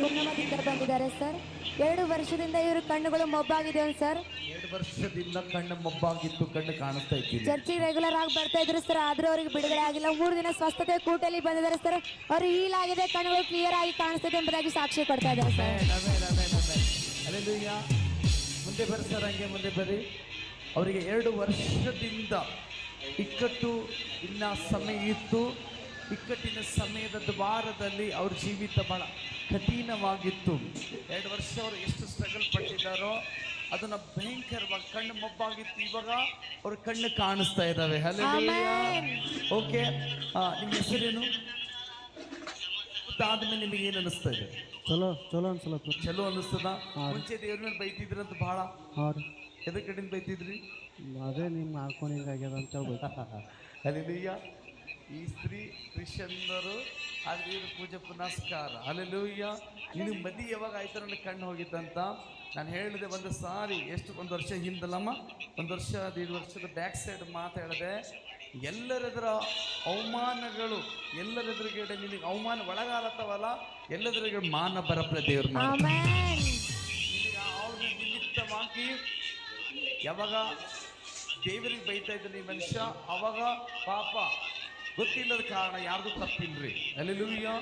ರೂಪದಿಂದ ಬಂದಿದ್ದಾರೆ ಸರ್. 2 ವರ್ಷದಿಂದ ಇವರು ಕಣ್ಣುಗಳು ಮೊಬ್ಬಾಗಿದೆ ಸರ್. 2 ವರ್ಷದಿಂದ ಕಣ್ಣು ಮೊಬ್ಬಾಗಿತ್ತು, ಕಣ್ಣು ಕಾಣಿಸ್ತಾ ಇತ್ತು. ಚರ್ಚಿಗೆ ರೆಗ್ಯುಲರ್ ಆಗಿ ಬರ್ತಾ ಇದ್ರು ಸರ್, ಆದ್ರೂ ಅವರಿಗೆ ಬಿಡುಗಡೆ ಆಗಿಲ್ಲ. 3 ದಿನ ಸ್ವಸ್ಥತೆ ಕೂಟಲ್ಲಿ ಬಂದಿದ್ದಾರೆ ಸರ್. ಅವರು ಹೀಲ್ ಆಗಿದೆ, ಕಣ್ಣುಗಳು ಕ್ಲಿಯರ್ ಆಗಿ ಕಾಣಿಸ್ತಿದೆ ಎಂಬುದಾಗಿ ಸಾಕ್ಷಿ ಕೊಡ್ತಾ ಇದ್ದಾರೆ ಸರ್. ಹಲ್ಲೆಲೂಯಾ. ಮುಂದೆ ಬರ್ರಿ ಸರ್, ಹಂಗೆ ಮುಂದೆ ಬರ್ರಿ. ಅವರಿಗೆ 2 ವರ್ಷದಿಂದ ಇಕ್ಕಟ್ಟು ಇನ್ನ ಸಮಯ ಇತ್ತು. ಇಕ್ಕಟ್ಟಿನ ಸಮಯದ ದ್ವಾರದಲ್ಲಿ ಅವ್ರ ಜೀವಿತ ಬಹಳ ಕಠಿಣವಾಗಿತ್ತು. 2 ವರ್ಷ ಅವರು ಎಷ್ಟು ಸ್ಟ್ರಗಲ್ ಪಟ್ಟಿದ್ದಾರೋ ಅದನ್ನ ಭಯಂಕರವಾಗಿ ಕಣ್ಣು ಮೊಬ್ಬಾಗಿತ್ತು. ಇವಾಗ ಅವ್ರ ಕಣ್ಣು ಕಾಣಿಸ್ತಾ ಇದ್ದಾವೆ. ಹಲ್ಲೆಲೂಯಾ. ಓಕೆ, ನಿಮ್ಮ ಹೆಸರೇನು? ಆದ್ಮೇಲೆ ನಿಮಗೆ ಏನು ಅನಿಸ್ತಾ ಇದೆ? ಚಲೋ ಅನ್ಸಲ್ಲ. ಚಲೋ ಅನಿಸ್ತದ? ಮುಂಚೆ ದೇವ್ರ ಮೇಲೆ ಬೈತಿದ್ರಂತ ಬಹಳ. ಎದ್ರ ಕಡೆಯಿಂದ ಬೈತಿದ್ರಿ? ಅದೇ ನಿಮ್ಮ ಹಾಕೊಂಡು ಹಿಂಗಾಗ್ಯದ ಅಂತ ಹೇಳ್ಬೇಕು. ಹಲ್ಲೆಲೂಯಾ. ಈ ಸ್ತ್ರೀ ಕ್ರಿಶ್ಚಿಯನ್ನರು ಆದ್ರೆ ಇವ್ರ ಪೂಜೆ ಪುನಸ್ಕಾರ. ಹಲ್ಲೆಲೂಯಾ. ನಿನಗೆ ಮದಿ ಯಾವಾಗ ಆಯ್ತು ನನಗೆ ಕಣ್ಣು ಹೋಗಿತ್ತಂತ ನಾನು ಹೇಳಿದೆ ಒಂದು ಸಾರಿ. ಎಷ್ಟು 1 ವರ್ಷ ಹಿಂದಲ್ಲಮ್ಮ, 1 ವರ್ಷ 1.5 ವರ್ಷದ ಬ್ಯಾಕ್ ಸೈಡ್ ಮಾತಾಡಿದೆ. ಎಲ್ಲರೆದುರ ಅವಮಾನಗಳು, ಎಲ್ಲರೆದುರುಗಡೆ ನಿನಗೆ ಅವಮಾನ ಒಳಗಾಲತ್ತವಲ್ಲ, ಎಲ್ಲದರಿಗೆ ಮಾನ ಬರಪ್ಲೆ ದೇವ್ರ ನಿನಗೆ ಅವ್ರ ನಿಮಿತ್ತವಾಗಿ ಯಾವಾಗ ದೇವರಿಗೆ ಬೈತಾ ಇದ್ದ ಈ ಮನುಷ್ಯ, ಅವಾಗ ಪಾಪ ಗೊತ್ತಿಲ್ಲದ ಕಾರಣ ಯಾರ್ದು ತಪ್ಪಿಲ್ರಿ. ಹಲ್ಲೆಲೂಯಾ.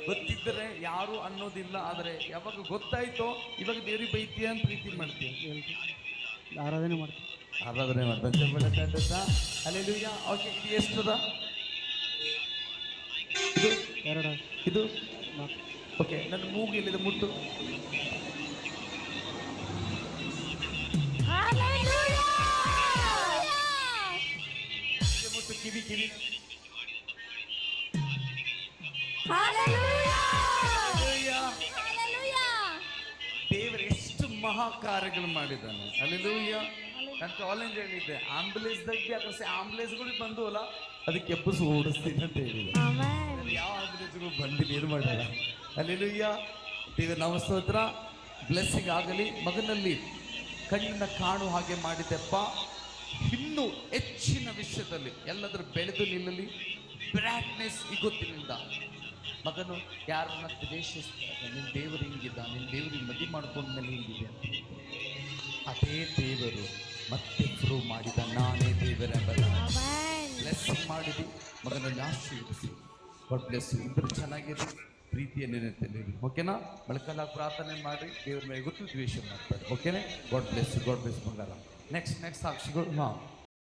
ಗೊತ್ತಿದ್ದರೆ ಯಾರು ಅನ್ನೋದಿಲ್ಲ. ಆದರೆ ಯಾವಾಗ ಗೊತ್ತಾಯ್ತೋ ಇವಾಗ ದೇವ್ರಿಗೆ ಬೈತೀಯ ಅಂತ ಪ್ರೀತಿ ಮಾಡ್ತೀಯ, ಆರಾಧನೆ ಮಾಡ್ತೀವಿ. ಆರಾಧನೆ ಮಾಡ್ತಾ. ಹಲ್ಲೆಲೂಯಾ. ಓಕೆ, ಇದು ಎಷ್ಟದ? ಇದು 2. ಇದು ಓಕೆ. ನನ್ನ ಮೂಗು ಇಲ್ಲಿದೆ, ಮುಟ್ಟು. ಮುಟ್ಟು, ಕಿವಿ ಕಿವಿ. ದೇವರು ಎಷ್ಟು ಮಹಾಕಾರ್ಯಗಳು ಮಾಡಿದ್ದಾನೆ. ಹಲ್ಲೆಲೂಯಾ. ನಾನು ಕಾಲೇಜ್ ಹೇಳಿದ್ದೆ, ಆಂಬುಲೆನ್ಸ್ಗಳು ಬಂದು ಅಲ್ಲ ಅದಕ್ಕೆ ಎಬ್ಬಸು ಓಡಿಸ್ತೀನಿ ಅಂತ ಹೇಳಿದೆ. ಯಾವ ಆಂಬುಲೆನ್ಸ್ಗಳು ಬಂದಿಲ್ಲ, ಏನು ಮಾಡಲ್ಲ. ಹಲ್ಲೆಲೂಯಾ. ದೇವರ ನಾಮ ಸ್ತೋತ್ರ. ಬ್ಲೆಸ್ಸಿಂಗ್ ಆಗಲಿ. ಮಗನಲ್ಲಿ ಕಣ್ಣಿನ ಕಾಣು ಹಾಗೆ ಮಾಡಿದೆಪ್ಪ. ಇನ್ನೂ ಹೆಚ್ಚಿನ ವಿಷಯದಲ್ಲಿ ಎಲ್ಲದರ ಬೆಳೆದು ನಿಲ್ಲಲಿ. ಬ್ರೈಟ್ನೆಸ್ ಗೊತ್ತಿನಿಂದ ಮಗನು ಯಾರನ್ನ ದ್ವೇಷಿಸ್ತಾರೆ, ನಿನ್ನ ದೇವರು ಹಿಂಗಿದ್ದ, ನಿನ್ನ ದೇವರಿಗೆ ಮದುವೆ ಮಾಡ್ಕೊಂಡ್ಮೇಲೆ ಹಿಂಗಿದೆ. ಅದೇ ದೇವರು ಮತ್ತೆ ಪ್ರೂವ್ ಮಾಡಿದ, ನಾನೇ ದೇವರೆಂಬಲ್ಲ. ಬ್ಲೆಸ್ಸಿಂಗ್ ಮಾಡಿದಿ, ಮಗನಲ್ಲಿ ಆಶೀರ್ವದಿಸಿ. God bless you. ಇಬ್ಬರು ಚೆನ್ನಾಗಿರಿ, ಪ್ರೀತಿಯ ನೆನಪಲ್ಲಿ. ಓಕೆನಾ? ಬೆಳಕಲ್ಲ ಪ್ರಾರ್ಥನೆ ಮಾಡಿ ದೇವ್ರ ಮೇಲೆ ಗೊತ್ತು ದ್ವೇಷ ಮಾಡ್ತಾರೆ. ಓಕೆನೇ? God bless you. God bless ಬಂಗಾರ. ನೆಕ್ಸ್ಟ್ ಸಾಕ್ಷಿಗಳು. ಹಾಂ,